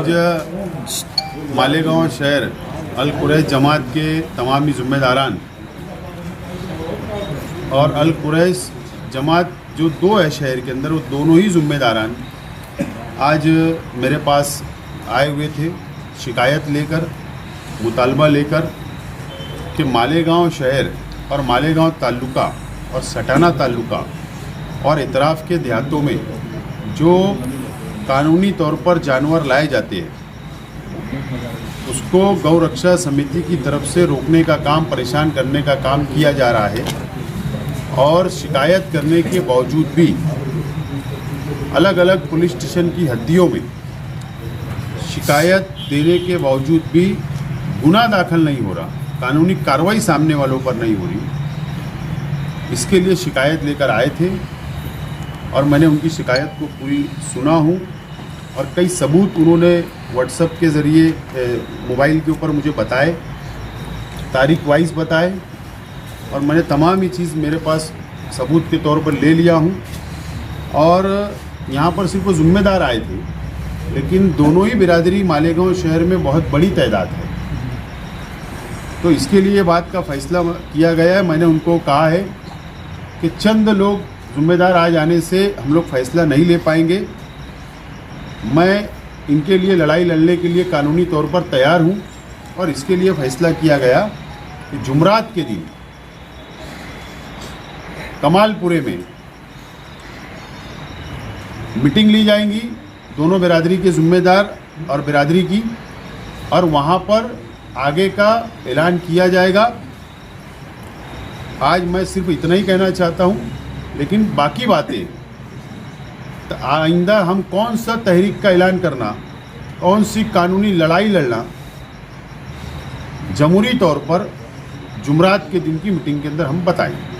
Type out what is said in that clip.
आज मालेगांव शहर अल कुरैश जमात के तमामी ज़िम्मेदारान और अल कुरैश जमात जो दो है शहर के अंदर, वो दोनों ही ज़िम्मेदारान आज मेरे पास आए हुए थे शिकायत लेकर, मुतालबा लेकर कि मालेगांव शहर और मालेगांव ताल्लुका और सटाना ताल्लुका और इतराफ़ के देहातों में जो कानूनी तौर पर जानवर लाए जाते हैं उसको गौ रक्षा समिति की तरफ से रोकने का काम, परेशान करने का काम किया जा रहा है। और शिकायत करने के बावजूद भी अलग अलग पुलिस स्टेशन की हद्दियों में शिकायत देने के बावजूद भी गुनाह दाखिल नहीं हो रहा, कानूनी कार्रवाई सामने वालों पर नहीं हो रही। इसके लिए शिकायत लेकर आए थे और मैंने उनकी शिकायत को पूरी सुना हूँ और कई सबूत उन्होंने व्हाट्सएप के ज़रिए मोबाइल के ऊपर मुझे बताए, तारीख वाइज बताए, और मैंने तमाम ये चीज़ मेरे पास सबूत के तौर पर ले लिया हूँ। और यहाँ पर सिर्फ वो ज़िम्मेदार आए थे, लेकिन दोनों ही बिरादरी मालेगांव शहर में बहुत बड़ी तादाद है। तो इसके लिए बात का फ़ैसला किया गया है। मैंने उनको कहा है कि चंद लोग ज़िम्मेदार आ जाने से हम लोग फ़ैसला नहीं ले पाएंगे। मैं इनके लिए लड़ाई लड़ने के लिए कानूनी तौर पर तैयार हूं और इसके लिए फ़ैसला किया गया कि जुमरात के दिन कमालपुरे में मीटिंग ली जाएंगी, दोनों बिरादरी के ज़िम्मेदार और बिरादरी की, और वहां पर आगे का ऐलान किया जाएगा। आज मैं सिर्फ इतना ही कहना चाहता हूं, लेकिन बाकी बातें आइंदा हम कौन सा तहरीक का ऐलान करना, कौन सी कानूनी लड़ाई लड़ना, जमहूरी तौर पर जुमरात के दिन की मीटिंग के अंदर हम बताएंगे।